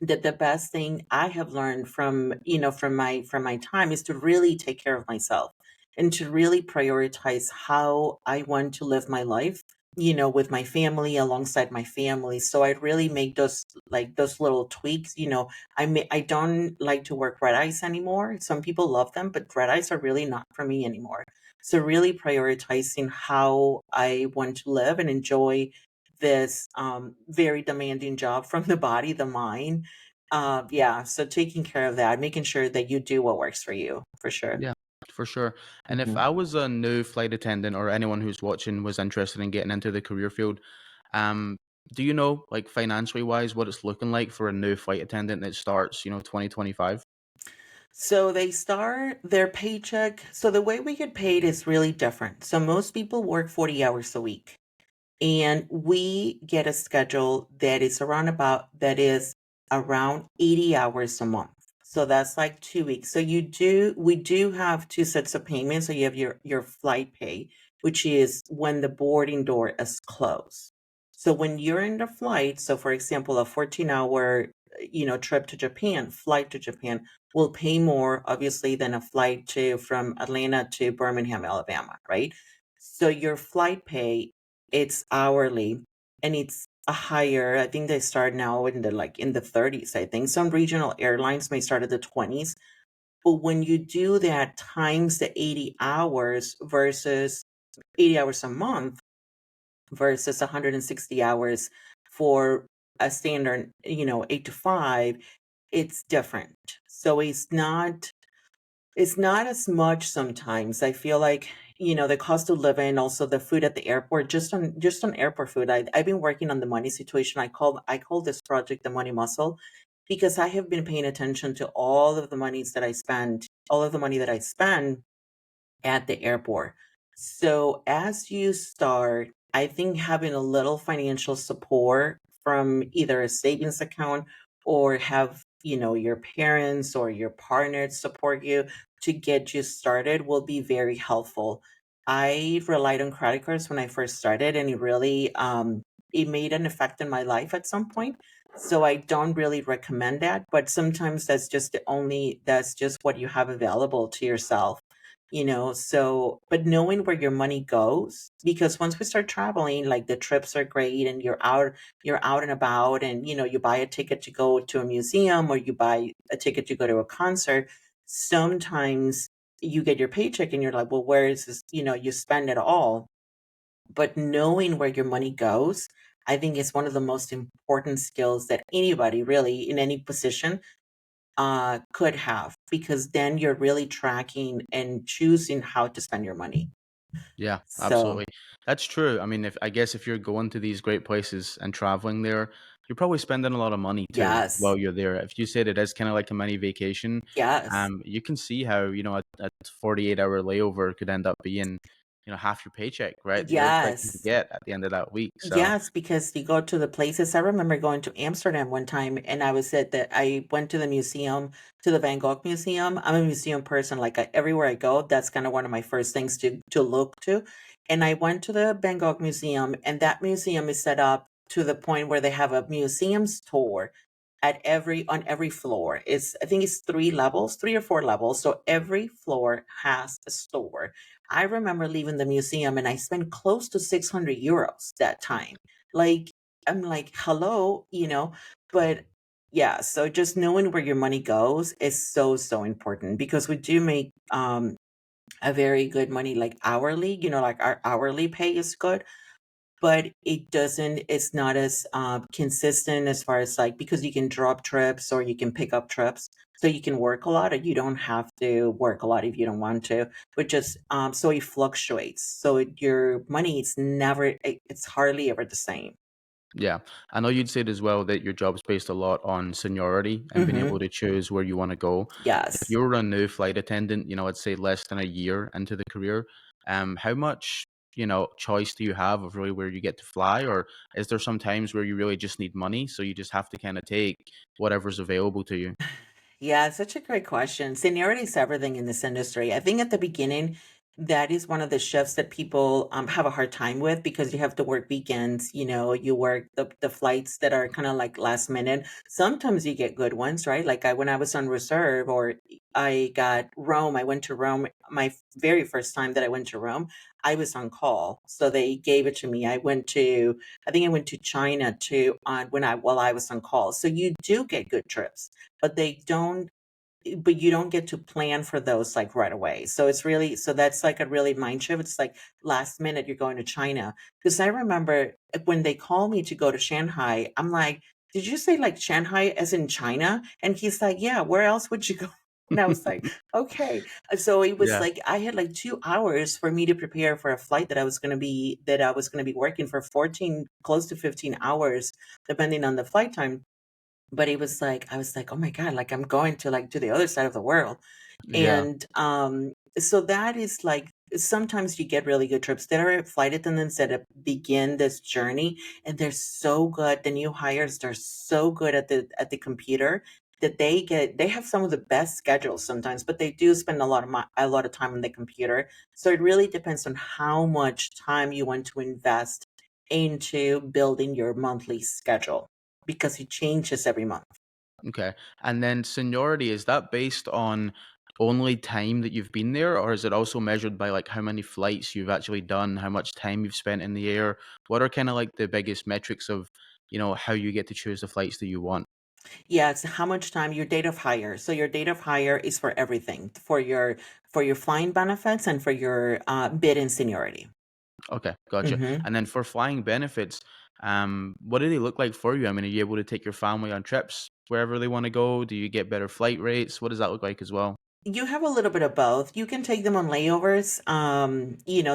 that the best thing I have learned from my time is to really take care of myself and to really prioritize how I want to live my life, with my family, alongside my family. So I really make those little tweaks. I don't like to work red eyes anymore. Some people love them, but red eyes are really not for me anymore. So really prioritizing how I want to live and enjoy this very demanding job from the body, the mind. Yeah, so taking care of that, making sure that you do what works for you, for sure. Yeah, for sure. And if Mhm. I was a new flight attendant or anyone who's watching was interested in getting into the career field, um, do you know, like financially wise, what it's looking like for a new flight attendant that starts, 2025? So they start their paycheck. So the way we get paid is really different. So most people work 40 hours a week. And we get a schedule that is around 80 hours a month. So that's like 2 weeks. So we do have two sets of payments. So you have your flight pay, which is when the boarding door is closed. So when you're in the flight, so for example, a 14-hour, trip to Japan, flight to Japan will pay more obviously than a flight to from Atlanta to Birmingham, Alabama, right? So your flight pay, it's hourly and it's a higher, I think they start now in the like in the 30s, I think. Some regional airlines may start at the 20s. But when you do that times the 80 hours versus 80 hours a month versus 160 hours for a standard, 8 to 5, it's different. So it's not as much sometimes. I feel like, the cost of living, also the food at the airport, just on airport food. I've been working on the money situation. I call this project the money muscle because I have been paying attention to all of the money that I spend at the airport. So as you start, I think having a little financial support from either a savings account or have, your parents or your partner support you to get you started will be very helpful. I relied on credit cards when I first started and it made an effect in my life at some point. So I don't really recommend that, but sometimes that's just what you have available to yourself. But knowing where your money goes, because once we start traveling, like the trips are great and you're out and about, and you buy a ticket to go to a museum or you buy a ticket to go to a concert. Sometimes you get your paycheck and you're like, well, where is this? You spend it all. But knowing where your money goes, I think is one of the most important skills that anybody really in any position could have, because then you're really tracking and choosing how to spend your money. Yeah, So, absolutely. That's true. I mean, if I guess if you're going to these great places and traveling there, you're probably spending a lot of money too yes, while you're there. If you said it is kind of like a mini vacation, yes, you can see how, a 48-hour layover could end up being, half your paycheck, right? That you're expecting to yes. get at the end of that week. So, Yes, because you go to the places. I remember going to Amsterdam one time and I went to the museum, to the Van Gogh Museum. I'm a museum person. Like everywhere I go, that's kind of one of my first things to look to. And I went to the Van Gogh Museum, and that museum is set up to the point where they have a museum store on every floor. I think it's 3 levels, 3 or 4 levels. So every floor has a store. I remember leaving the museum and I spent close to 600 euros that time. Like, I'm like, hello, but yeah, so just knowing where your money goes is so, so important, because we do make a very good money, like hourly, like our hourly pay is good, but it's not as consistent as far as like, because you can drop trips or you can pick up trips. So you can work a lot or you don't have to work a lot if you don't want to, but just, so it fluctuates. So your money is it's hardly ever the same. yeah, I know you'd said as well that your job's based a lot on seniority and being able Hmm. to choose where you want to go. If Yes. you were a new flight attendant, let's say less than a year into the career, how much, choice do you have of really where you get to fly? Or is there some times where you really just need money, so you just have to kind of take whatever's available to you? Yeah, such a great question. Seniority is everything in this industry. I think at the beginning, that is one of the shifts that people have a hard time with, because you have to work weekends. You work the flights that are kind of like last minute. Sometimes you get good ones, right? Like when I was on reserve, or I got Rome, I went to Rome. My very first time that I went to Rome, I was on call. So they gave it to me. I think I went to China too while I was on call. So you do get good trips, but you don't get to plan for those like right away. So that's like a really mind shift. It's like last minute you're going to China. Because I remember when they called me to go to Shanghai, I'm like, did you say like Shanghai as in China? And he's like, yeah, where else would you go? And I was like, okay. So it was Yeah, like I had like 2 hours for me to prepare for a flight that I was gonna be working for 14, close to 15 hours, depending on the flight time. But it was like, I was like, oh my God, like I'm going to like to the other side of the world. yeah, And so that is like, sometimes you get really good trips. There are flight attendants that begin this journey and they're so good. The new hires, they're so good at the computer that they have some of the best schedules sometimes, but they do spend a lot of time on the computer. So it really depends on how much time you want to invest into building your monthly schedule, because it changes every month. okay. And then seniority, is that based on only time that you've been there, or is it also measured by like how many flights you've actually done, how much time you've spent in the air? What are kind of like the biggest metrics of, how you get to choose the flights that you want? Yeah, it's how much time your date of hire. So your date of hire is for everything, for your flying benefits and for your bid and seniority. Okay, gotcha. Hmm. And then for flying benefits, what do they look like for you? I mean, are you able to take your family on trips wherever they want to go? Do you get better flight rates? What does that look like as well? You have a little bit of both. You can take them on layovers.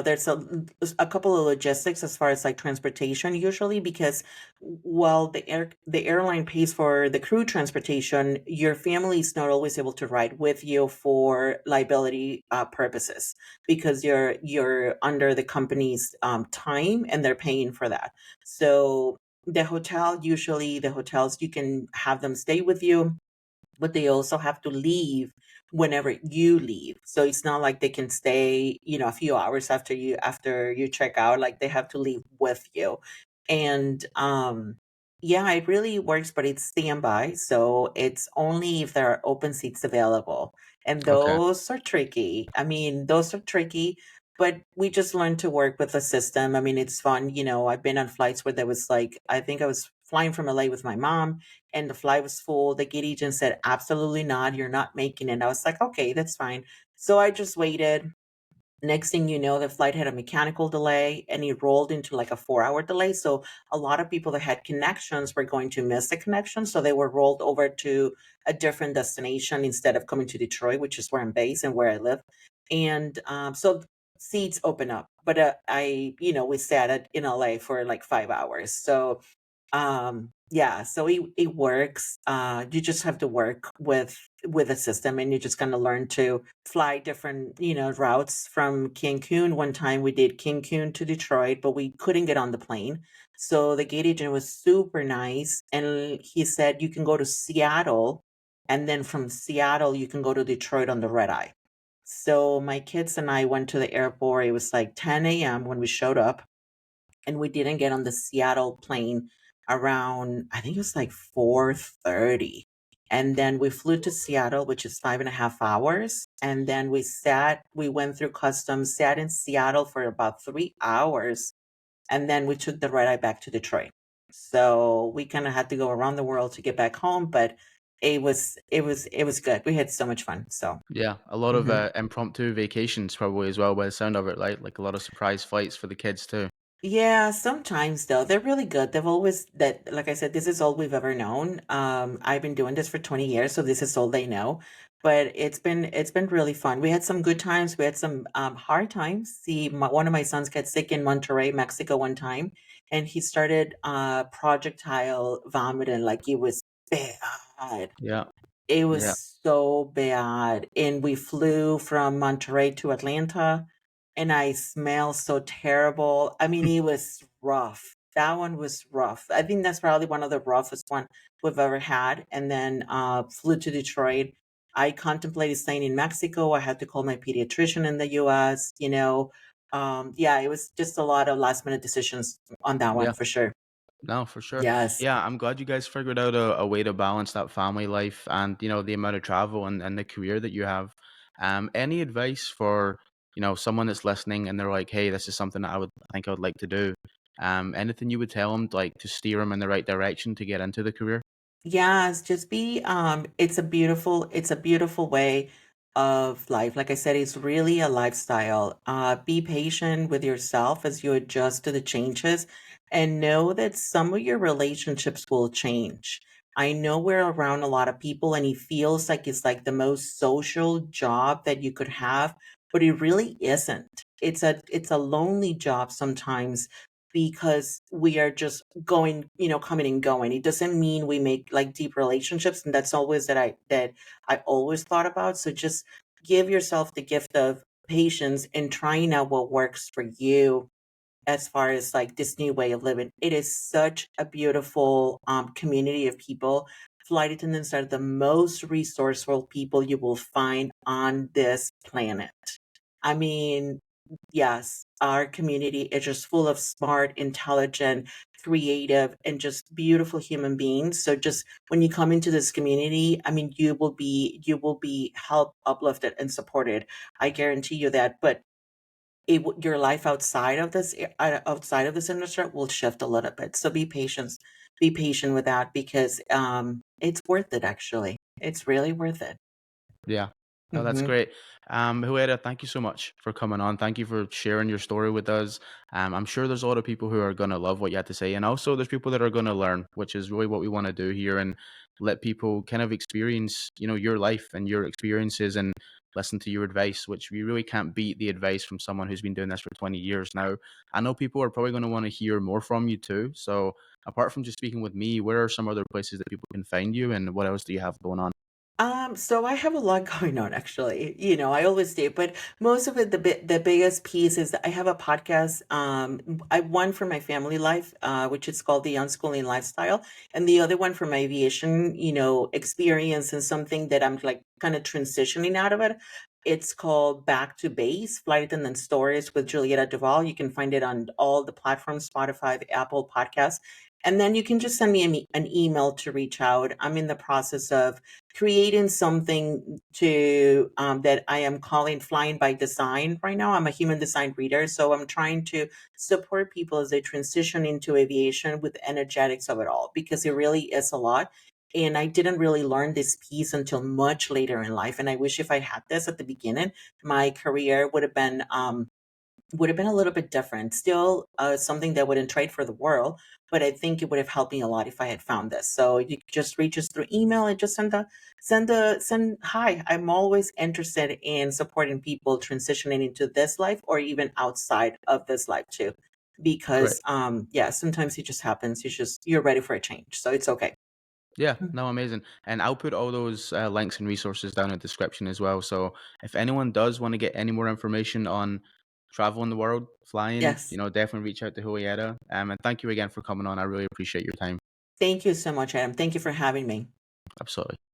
There's a couple of logistics as far as like transportation usually because while the airline pays for the crew transportation, your family is not always able to ride with you for liability purposes because you're under the company's time and they're paying for that. So the hotels you can have them stay with you, but they also have to leave whenever you leave. So it's not like they can stay, a few hours after you check out, like they have to leave with you. And yeah, it really works, but it's standby. So it's only if there are open seats available. And Okay. those are tricky. I mean, those are tricky, but we just learned to work with the system. I mean, it's fun. I've been on flights where there was like, I think I was flying from LA with my mom and the flight was full. The gate agent said, absolutely not. You're not making it. I was like, okay, that's fine. So I just waited. Next thing you know, the flight had a mechanical delay and it rolled into like a 4 hour delay. So a lot of people that had connections were going to miss the connection. So they were rolled over to a different destination instead of coming to Detroit, which is where I'm based and where I live. And so seats open up. But we sat in LA for like 5 hours. So yeah, so it works. You just have to work with the system and you're just gonna learn to fly different, routes from Cancun. One time we did Cancun to Detroit, but we couldn't get on the plane. So the gate agent was super nice and he said you can go to Seattle and then from Seattle you can go to Detroit on the red eye. So my kids and I went to the airport. It was like 10 a.m. when we showed up and we didn't get on the Seattle plane around I think it was like 4:30. And then we flew to Seattle, which is 5.5 hours. And then we went through customs, sat in Seattle for about 3 hours, and then we took the red eye back to Detroit. So we kind of had to go around the world to get back home, but it was good. We had so much fun. So Yeah, a lot of mhm. impromptu vacations probably as well by the sound of it, right? Like a lot of surprise flights for the kids too. Yeah, sometimes though, they're really good. They've always that like I said, this is all we've ever known. I've been doing this for 20 years, so this is all they know. But it's been really fun. We had some good times, we had some hard times. See, one of my sons got sick in Monterrey, Mexico one time, and he started projectile vomiting like it was bad. Yeah, It yeah. was so bad, and we flew from Monterrey to Atlanta, and I smelled so terrible. I mean, it was rough. That one was rough. I think that's probably one of the roughest one we've ever had. And then flew to Detroit. I contemplated staying in Mexico. I had to call my pediatrician in the US, Yeah, it was just a lot of last minute decisions on that one Yeah. for sure. No, for sure. Yes. Yeah, I'm glad you guys figured out a way to balance that family life and, the amount of travel and the career that you have. Any advice for, someone that's listening and they're like, hey, this is something that I think I would like to do. Anything you would tell them like to steer them in the right direction to get into the career? Yes, just be it's a beautiful way of life. Like I said, it's really a lifestyle. Be patient with yourself as you adjust to the changes and know that some of your relationships will change. I know we're around a lot of people and it feels like it's like the most social job that you could have, but it really isn't. It's a lonely job sometimes because we are just going, coming and going. It doesn't mean we make like deep relationships. And that's always that I always thought about. So just give yourself the gift of patience and trying out what works for you as far as like this new way of living. It is such a beautiful community of people. Flight attendants are the most resourceful people you will find on this planet. I mean, yes, our community is just full of smart, intelligent, creative, and just beautiful human beings. So just when you come into this community, I mean, you will be helped, uplifted, and supported. I guarantee you that. But your life outside of this industry will shift a little bit. So be patient with that because it's worth it. Actually, it's really worth it. Yeah. Oh, that's Hmm. great. Julieta, thank you so much for coming on. Thank you for sharing your story with us. I'm sure there's a lot of people who are going to love what you had to say. And also, there's people that are going to learn, which is really what we want to do here and let people kind of experience, your life and your experiences and listen to your advice, which we really can't beat the advice from someone who's been doing this for 20 years now. I know people are probably going to want to hear more from you too. So, apart from just speaking with me, where are some other places that people can find you and what else do you have going on? So I have a lot going on actually. I always do, but most of it, the biggest piece is that I have a podcast. I one for my family life, which is called the Unschooling Lifestyle, and the other one for my aviation, experience and something that I'm like kind of transitioning out of it. It's called Back to Base, Flight Attendant Stories with Julieta Duvall. You can find it on all the platforms, Spotify, Apple Podcasts. And then you can just send me an email to reach out. I'm in the process of creating something to that I am calling Flying by Design right now. I'm a human design reader, so I'm trying to support people as they transition into aviation with the energetics of it all because it really is a lot. And I didn't really learn this piece until much later in life. And I wish if I had this at the beginning, my career would have been a little bit different. Still, something that wouldn't trade for the world, but I think it would have helped me a lot if I had found this. So you could just reach us through email and just send hi. I'm always interested in supporting people transitioning into this life or even outside of this life too, Great. because yeah, sometimes it just happens. You're ready for a change, so it's okay. Yeah, no, amazing. And I'll put all those links and resources down in the description as well. So if anyone does want to get any more information on traveling the world, flying, Yes, definitely reach out to Julieta. And thank you again for coming on. I really appreciate your time. thank you so much, Adam. Thank you for having me. Absolutely.